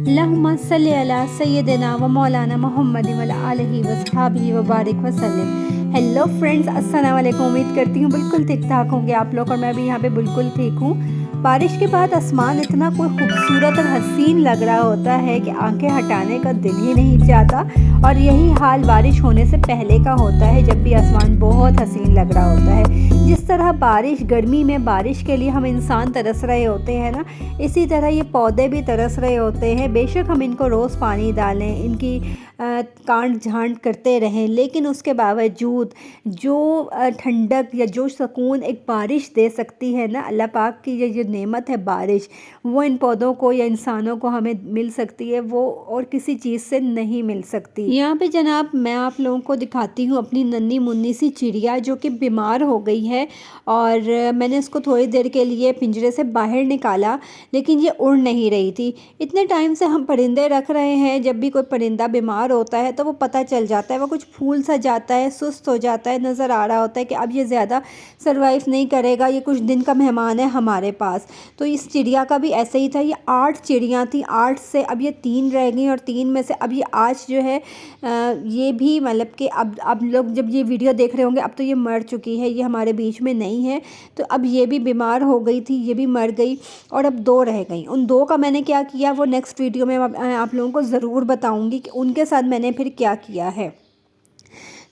अल्लाहुम्मा सल्ली अला सय्यदिना व मौलाना मोहम्मद व आलिहि व सहाबिहि व बारिक वसल्लम। हेलो फ्रेंड्स, अस्सलाम वालेकुम। उम्मीद करती हूँ बिल्कुल ठीक ठाक होंगे आप लोग, और मैं भी यहाँ पे बिल्कुल ठीक हूँ। बारिश के बाद आसमान इतना कोई खूबसूरत और हसीन लग रहा होता है कि आंखें हटाने का दिल ही नहीं चाहता। और यही हाल बारिश होने से पहले का होता है, जब भी आसमान बहुत हसीन लग रहा होता है। जिस तरह बारिश, गर्मी में बारिश के लिए हम इंसान तरस रहे होते हैं ना, इसी तरह ये पौधे भी तरस रहे होते हैं। बेशक हम इनको रोज़ पानी डालें, इनकी काट झांट करते रहें, लेकिन उसके बावजूद जो ठंडक या जो सुकून एक बारिश दे सकती है ना, अल्लाह पाक की ये जो नेमत है बारिश, वो इन पौधों को या इंसानों को हमें मिल सकती है, वो और किसी चीज़ से नहीं मिल सकती। यहाँ पे जनाब मैं आप लोगों को दिखाती हूँ अपनी नन्ही मुन्नी सी चिड़िया, जो कि बीमार हो गई है। और मैंने उसको थोड़ी देर के लिए पिंजरे से बाहर निकाला, लेकिन ये उड़ नहीं रही थी। इतने टाइम से हम परिंदे रख रहे हैं, जब भी कोई परिंदा बीमार होता है तो वो पता चल जाता है, वो कुछ फूल सा जाता है, सुस्त हो जाता है, नज़र आ रहा होता है कि अब ये ज़्यादा सर्वाइव नहीं करेगा, ये कुछ दिन का मेहमान है हमारे पास। तो इस चिड़िया का भी ऐसे ही था। ये 8 चिड़ियाँ थी, 8 से अब ये 3 रह गई, और 3 में से अब ये आज जो है ये भी मतलब कि अब लोग जब ये वीडियो देख रहे होंगे अब तो ये मर चुकी है, ये हमारे बीच में नहीं है। तो अब ये भी बीमार हो गई थी, ये भी मर गई, और अब 2 रह गई। उन 2 का मैंने क्या किया वो नेक्स्ट वीडियो में आप लोगों को ज़रूर बताऊंगी कि उनके साथ मैंने फिर क्या किया है।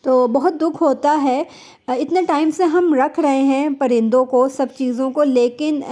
तो बहुत दुख होता है, इतने टाइम से हम रख रहे हैं परिंदों को, सब चीज़ों को, लेकिन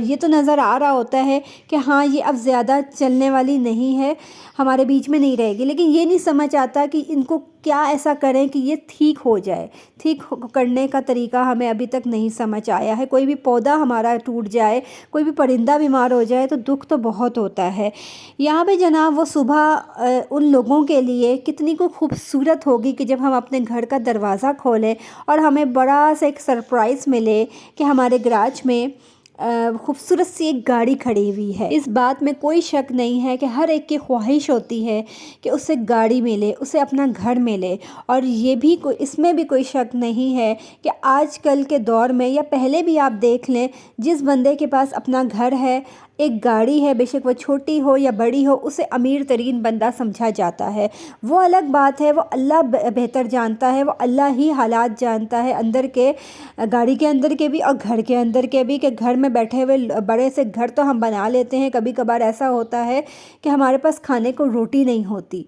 ये तो नज़र आ रहा होता है कि हाँ ये अब ज़्यादा चलने वाली नहीं है, हमारे बीच में नहीं रहेगी। लेकिन ये नहीं समझ आता कि इनको क्या ऐसा करें कि ये ठीक हो जाए। ठीक करने का तरीका हमें अभी तक नहीं समझ आया है। कोई भी पौधा हमारा टूट जाए, कोई भी परिंदा बीमार हो जाए तो दुख तो बहुत होता है। यहाँ पे जनाब वो सुबह उन लोगों के लिए कितनी को खूबसूरत होगी कि जब हम अपने घर का दरवाज़ा खोलें और हमें बड़ा सा एक सरप्राइज़ मिले कि हमारे गैराज में खूबसूरत सी एक गाड़ी खड़ी हुई है। इस बात में कोई शक नहीं है कि हर एक की ख्वाहिश होती है कि उसे गाड़ी मिले, उसे अपना घर मिले। और ये भी कोई, इसमें भी कोई शक नहीं है कि आजकल के दौर में या पहले भी आप देख लें, जिस बंदे के पास अपना घर है, एक गाड़ी है, बेशक वो छोटी हो या बड़ी हो, उसे अमीर तरीन बंदा समझा जाता है। वो अलग बात है, वो अल्लाह बेहतर जानता है, वो अल्लाह ही हालात जानता है अंदर के, गाड़ी के अंदर के भी और घर के अंदर के भी। कि घर में बैठे हुए बड़े से घर तो हम बना लेते हैं, कभी कभार ऐसा होता है कि हमारे पास खाने को रोटी नहीं होती।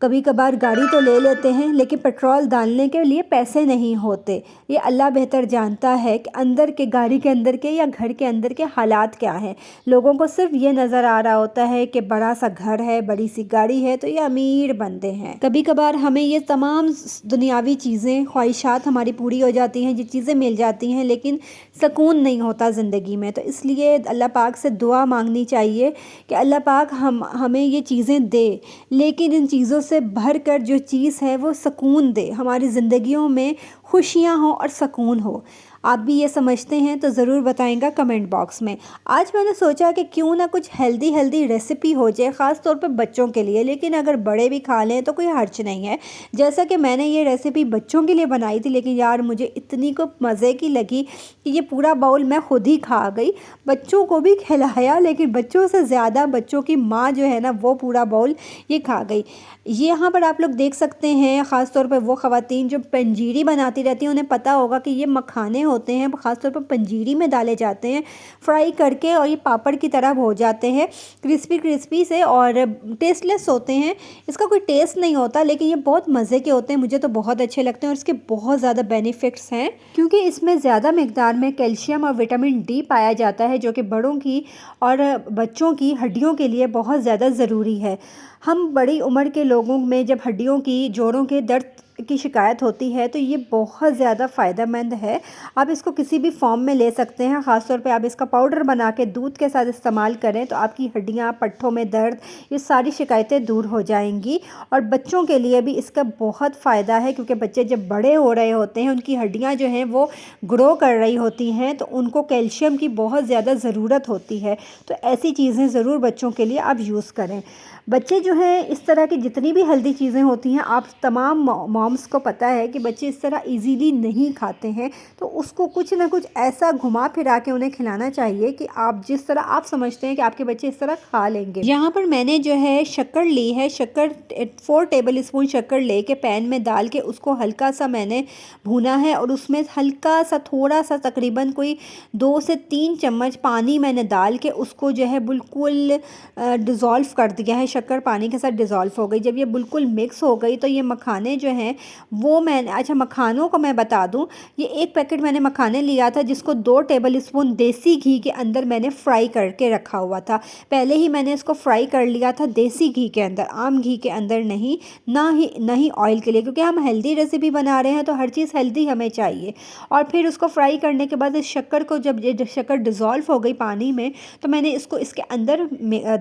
कभी कभार गाड़ी तो ले लेते हैं, लेकिन पेट्रोल डालने के लिए पैसे नहीं होते। ये अल्लाह बेहतर जानता है कि अंदर के, गाड़ी के अंदर के या घर के अंदर के हालात क्या हैं। लोगों को सिर्फ ये नज़र आ रहा होता है कि बड़ा सा घर है, बड़ी सी गाड़ी है, तो ये अमीर बंदे हैं। कभी कभार हमें ये तमाम दुनियावी चीज़ें, ख्वाहिशात हमारी पूरी हो जाती हैं, ये चीज़ें मिल जाती हैं, लेकिन सुकून नहीं होता ज़िंदगी में। तो इसलिए अल्लाह पाक से दुआ मांगनी चाहिए कि अल्लाह पाक हमें ये चीज़ें दे, लेकिन इन चीज़ों से भर कर जो चीज़ है वो सुकून दे, हमारी ज़िंदगियों में खुशियाँ हो और सुकून हो। आप भी ये समझते हैं तो ज़रूर बताएंगा कमेंट बॉक्स में। आज मैंने सोचा कि क्यों ना कुछ हेल्दी रेसिपी हो जाए, ख़ास तौर पे बच्चों के लिए, लेकिन अगर बड़े भी खा लें तो कोई हर्ज नहीं है। जैसा कि मैंने ये रेसिपी बच्चों के लिए बनाई थी, लेकिन यार मुझे इतनी को मज़े की लगी कि ये पूरा बाउल मैं खुद ही खा गई, बच्चों को भी खिलाया, लेकिन बच्चों से ज़्यादा बच्चों की माँ जो है ना, वो पूरा बाउल ये खा गई। ये यहाँ पर आप लोग देख सकते हैं, ख़ास तौर पे वो ख़वातीन जो पंजीरी बनाती रहती हैं, उन्हें पता होगा कि ये मखाने होते हैं, ख़ास तौर पे पंजीरी में डाले जाते हैं फ्राई करके, और ये पापड़ की तरह हो जाते हैं क्रिस्पी से, और टेस्टलेस होते हैं। इसका कोई टेस्ट नहीं होता, लेकिन ये बहुत मज़े के होते हैं, मुझे तो बहुत अच्छे लगते हैं, और इसके बहुत ज़्यादा बेनिफिट्स हैं, क्योंकि इसमें ज़्यादा मिकदार में कैल्शियम और विटामिन डी पाया जाता है, जो कि बड़ों की और बच्चों की हड्डियों के लिए बहुत ज़्यादा ज़रूरी है। हम बड़ी उम्र के लोगों में जब हड्डियों की, जोड़ों के दर्द की शिकायत होती है, तो ये बहुत ज़्यादा फ़ायदेमंद है। आप इसको किसी भी फॉर्म में ले सकते हैं, ख़ास तौर पे आप इसका पाउडर बना के दूध के साथ इस्तेमाल करें तो आपकी हड्डियाँ, पट्ठों में दर्द, ये सारी शिकायतें दूर हो जाएंगी। और बच्चों के लिए भी इसका बहुत फ़ायदा है, क्योंकि बच्चे जब बड़े हो रहे होते हैं, उनकी हड्डियाँ जो हैं वो ग्रो कर रही होती हैं, तो उनको कैल्शियम की बहुत ज़्यादा ज़रूरत होती है। तो ऐसी चीज़ें ज़रूर बच्चों के लिए आप यूज़ करें। बच्चे जो हैं, इस तरह की जितनी भी हेल्दी चीज़ें होती हैं, आप तमाम मॉम मॉम्स को पता है कि बच्चे इस तरह इजीली नहीं खाते हैं, तो उसको कुछ ना कुछ ऐसा घुमा फिरा के उन्हें खिलाना चाहिए कि आप जिस तरह आप समझते हैं कि आपके बच्चे इस तरह खा लेंगे। यहाँ पर मैंने जो है शक्कर ली है, शक्कर 4 टेबल स्पून शक्कर लेके पैन में डाल के उसको हल्का सा मैंने भूना है और उसमें हल्का सा थोड़ा सा तकरीबन कोई 2 से 3 चम्मच पानी मैंने डाल के उसको जो है बिल्कुल डिज़ोल्व कर दिया है। शक्कर पानी के साथ डिज़ोल्व हो गई। जब ये बिल्कुल मिक्स हो गई तो ये मखाने जो हैं वो मैंने, अच्छा मखानों को मैं बता दूं, ये 1 पैकेट मैंने मखाने लिया था जिसको 2 टेबल स्पून देसी घी के अंदर मैंने फ्राई करके रखा हुआ था। पहले ही मैंने इसको फ्राई कर लिया था देसी घी के अंदर, आम घी के अंदर नहीं, ना ही ऑयल के लिए, क्योंकि हम हेल्दी रेसिपी बना रहे हैं तो हर चीज़ हेल्दी हमें चाहिए। और फिर उसको फ्राई करने के बाद इस शक्कर को, जब ये शक्कर डिज़ोल्व हो गई पानी में, तो मैंने इसको इसके अंदर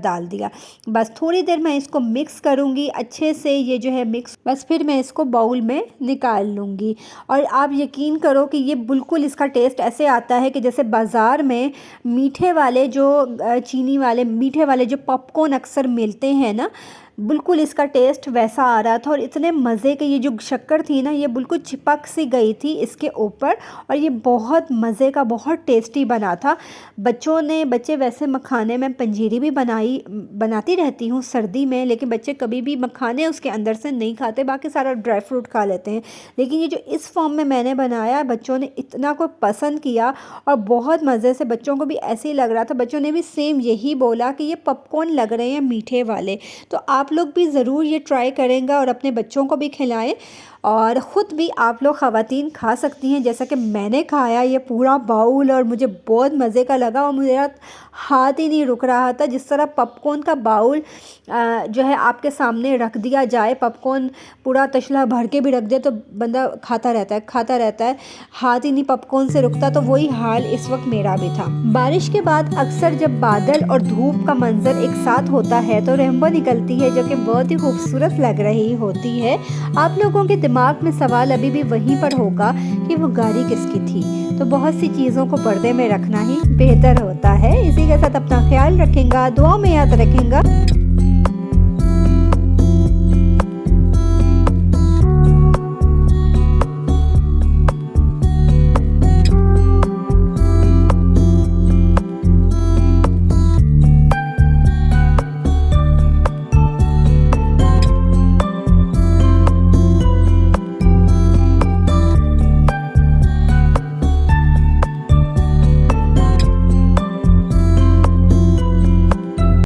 डाल दिया। बस थोड़ी देर मैं इसको मिक्स करूँगी अच्छे से, ये जो है मिक्स, बस फिर मैं इसको बाउल में निकाल लूँगी। और आप यकीन करो कि ये बिल्कुल इसका टेस्ट ऐसे आता है कि जैसे बाज़ार में मीठे वाले जो चीनी वाले मीठे वाले जो पॉपकॉर्न अक्सर मिलते हैं ना, बिल्कुल इसका टेस्ट वैसा आ रहा था। और इतने मज़े के, ये जो शक्कर थी ना ये बिल्कुल चिपक सी गई थी इसके ऊपर, और ये बहुत मज़े का, बहुत टेस्टी बना था। बच्चे वैसे मखाने में पंजीरी भी बनाती रहती हूँ सर्दी में, लेकिन बच्चे कभी भी मखाने उसके अंदर से नहीं खाते, बाकी सारा ड्राई फ्रूट खा लेते हैं। लेकिन ये जो इस फॉर्म में मैंने बनाया, बच्चों ने इतना को पसंद किया और बहुत मज़े से, बच्चों को भी ऐसे ही लग रहा था। बच्चों ने भी सेम यही बोला कि ये पॉपकॉर्न लग रहे हैं मीठे वाले। तो आप लोग भी ज़रूर ये ट्राई करेंगे और अपने बच्चों को भी खिलाएं, और ख़ुद भी आप लोग ख़वातीन खा सकती हैं जैसा कि मैंने खाया ये पूरा बाउल, और मुझे बहुत मज़े का लगा और मेरा हाथ ही नहीं रुक रहा था। जिस तरह पॉपकॉर्न का बाउल जो है आपके सामने रख दिया जाए, पॉपकॉर्न पूरा तशला भर के भी रख दे तो बंदा खाता रहता है, हाथ ही नहीं पॉपकॉर्न से रुकता। तो वही हाल इस वक्त मेरा भी था। बारिश के बाद अक्सर जब बादल और धूप का मंजर एक साथ होता है तो रेनबो निकलती है, जो कि बहुत ही खूबसूरत लग रही होती है। आप लोगों के दिमाग में सवाल अभी भी वहीं पर होगा कि वो गाड़ी किसकी थी। तो बहुत सी चीज़ों को पर्दे में रखना ही बेहतर होता है। इसी के साथ अपना ख्याल रखेंगे, दुआ में याद रखेंगे।